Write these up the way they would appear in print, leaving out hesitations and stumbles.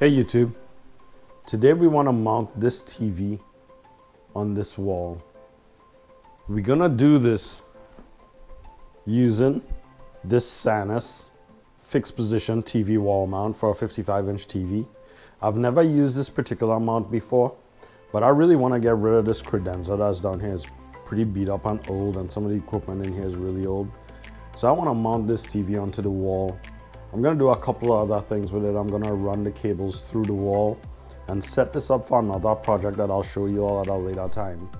Hey YouTube, today we want to mount this TV on this wall. We're gonna do this using this Sanus fixed position TV wall mount for a 55-inch TV. I've never used this particular mount before, but I really want to get rid of this credenza that's down here. It's pretty beat up and old, and some of the equipment in here is really old. So I want to mount this TV onto the wall. I'm going to do a couple of other things with it. I'm going to run the cables through the wall and set this up for another project that I'll show you all at a later time.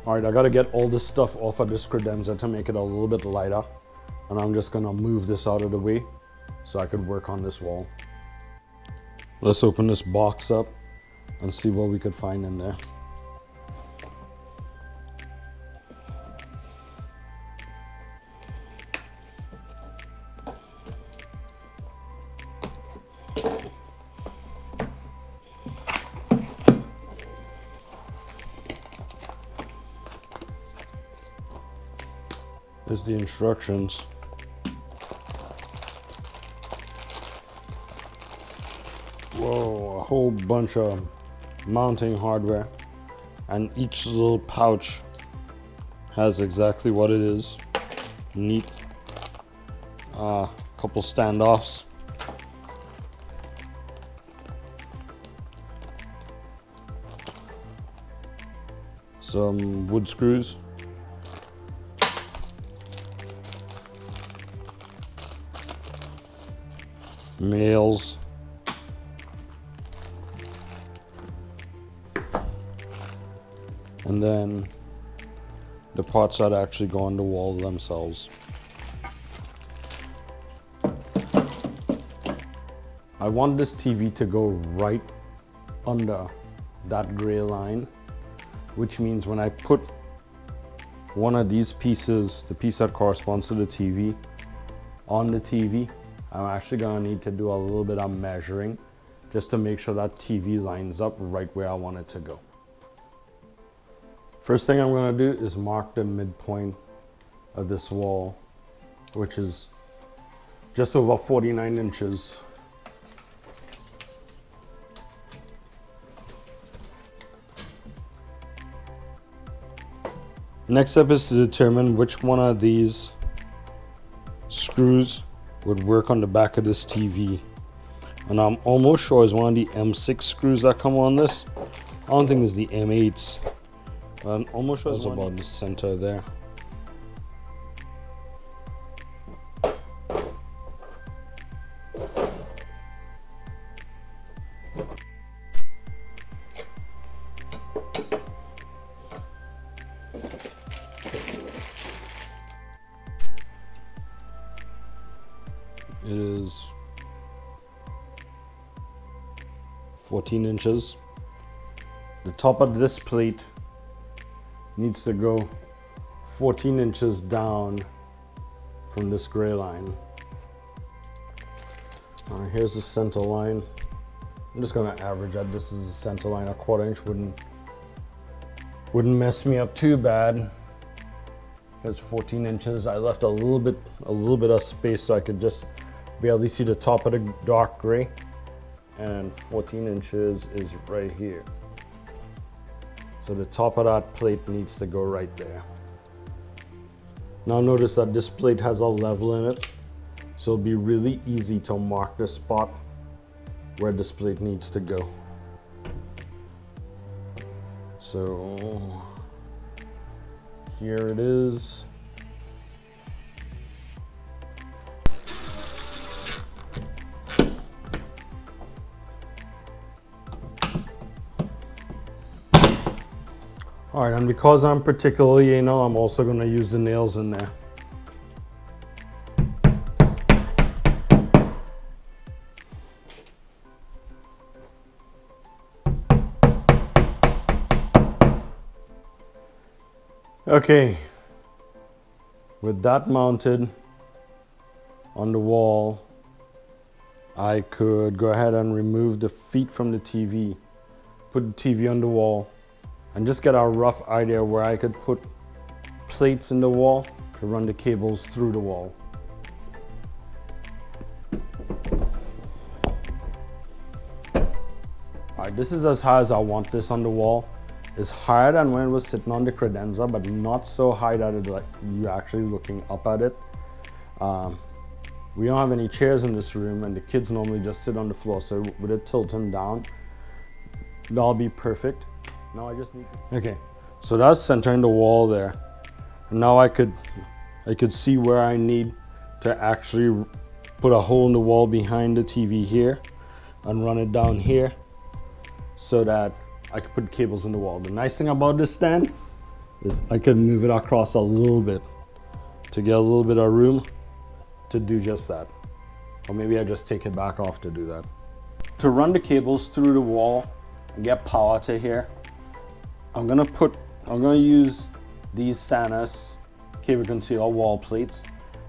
Alright, I got to get all this stuff off of this credenza to make it a little bit lighter. And I'm just going to move this out of the way so I could work on this wall. Let's open this box up and see what we could find in there. Here's the instructions. Whoa, a whole bunch of mounting hardware, and each little pouch has exactly what it is. Neat. Couple standoffs. Some wood screws. Nails. And then the parts that actually go on the wall themselves. I want this TV to go right under that gray line, which means when I put one of these pieces, the piece that corresponds to the TV, on the TV, I'm actually going to need to do a little bit of measuring just to make sure that TV lines up right where I want it to go. First thing I'm going to do is mark the midpoint of this wall, which is just over 49 inches. Next step is to determine which one of these screws would work on the back of this TV. And I'm almost sure it's one of the M6 screws that come on this. I don't think it's the M8s. But I'm almost sure it's about the center there. It is 14 inches. The top of this plate needs to go 14 inches down from this gray line. All right, here's the center line. I'm just gonna average that. This is the center line. A 1/4 inch wouldn't mess me up too bad. It's 14 inches. I left a little bit of space so I could just barely see the top of the dark gray, and 14 inches is right here. So the top of that plate needs to go right there. Now notice that this plate has a level in it, so it'll be really easy to mark the spot where this plate needs to go. So here it is. All right, and because I'm particularly anal, I'm also going to use the nails in there. Okay, with that mounted on the wall, I could go ahead and remove the feet from the TV, put the TV on the wall, and just get a rough idea where I could put plates in the wall to run the cables through the wall. All right, this is as high as I want this on the wall. It's higher than when it was sitting on the credenza, but not so high that it, like, you're actually looking up at it. We don't have any chairs in this room, and the kids normally just sit on the floor, so with it tilting down, that'll be perfect. Now I just need to... Okay, so that's centering the wall there. And now I could see where I need to actually put a hole in the wall behind the TV here and run it down here so that I could put cables in the wall. The nice thing about this stand is I could move it across a little bit to get a little bit of room to do just that. Or maybe I just take it back off to do that. To run the cables through the wall and get power to here, I'm gonna use these Sanus Cable Concealer wall plates,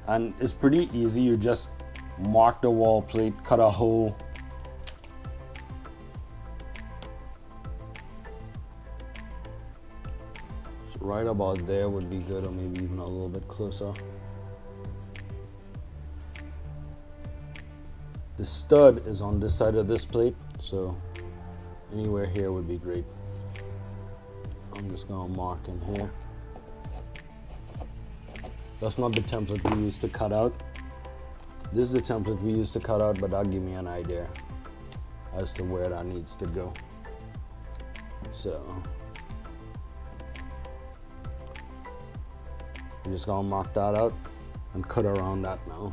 and it's pretty easy. You just mark the wall plate, cut a hole, so right about there would be good, or maybe even a little bit closer. The stud is on this side of this plate, so anywhere here would be great. I'm just gonna mark in here. That's not the template we used to cut out. This is the template we used to cut out, but that'll give me an idea as to where that needs to go. So I'm just gonna mark that out and cut around that now.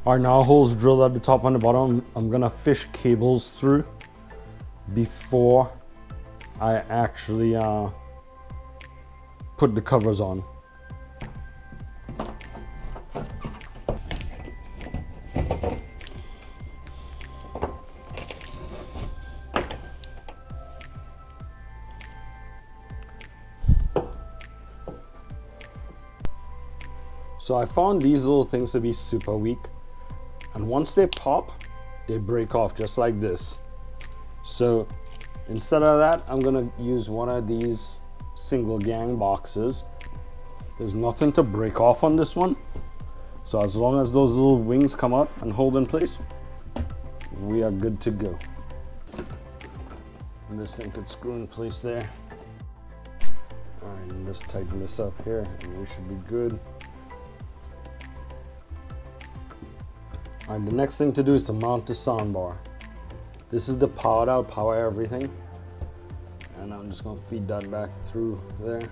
All right, now holes drilled at the top and the bottom. I'm gonna fish cables through before I actually put the covers on. So I found these little things to be super weak. And once they pop, they break off just like this. So instead of that, I'm gonna use one of these single gang boxes. There's nothing to break off on this one. So as long as those little wings come out and hold in place, we are good to go. And this thing could screw in place there. All right, and just tighten this up here and we should be good. All right, the next thing to do is to mount the soundbar. This is the powered out, power everything. And I'm just gonna feed that back through there.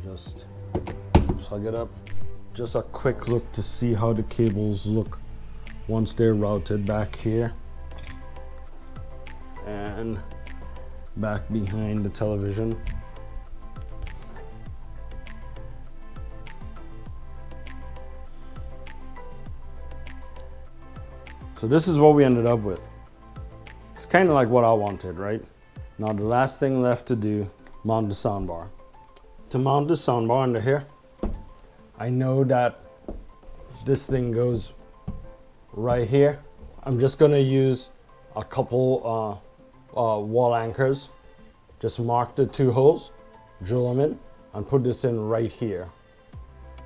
Just plug it up. Just a quick look to see how the cables look once they're routed back here. And back behind the television. So this is what we ended up with. It's kind of like what I wanted, right? Now the last thing left to do, mount the soundbar. To mount the soundbar under here, I know that this thing goes right here. I'm just gonna use a couple wall anchors. Just mark the 2 holes, drill them in, and put this in right here.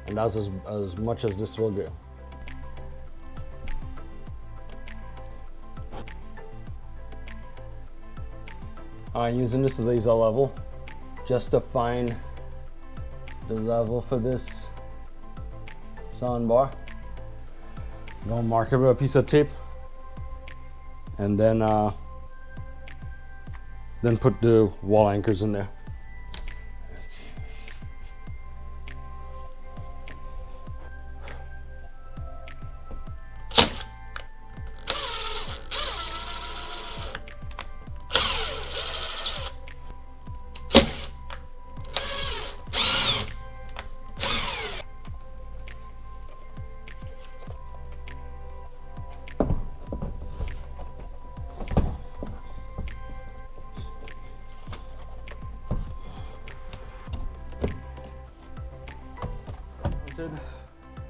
And that's as much as this will go. I'm using this laser level just to find the level for this soundbar. I'm gonna mark it with a piece of tape and then put the wall anchors in there. mounted.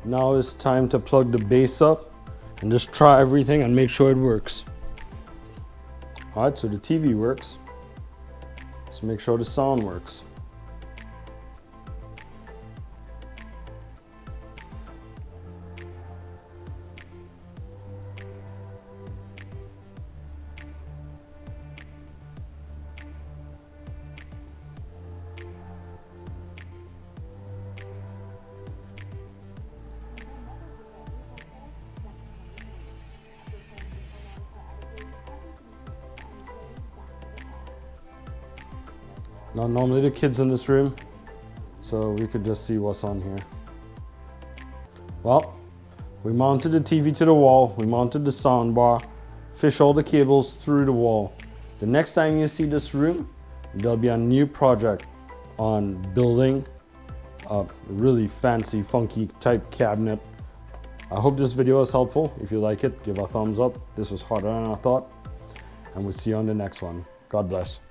Now it's time to plug the base up and just try everything and make sure it works. All right, so the TV works. Let's make sure the sound works. Now, normally the kids in this room, so we could just see what's on here. Well, we mounted the TV to the wall, we mounted the sound bar, fish all the cables through the wall. The next time you see this room, there'll be a new project on building a really fancy, funky type cabinet. I hope this video was helpful. If you like it, give a thumbs up. This was harder than I thought. And we'll see you on the next one. God bless.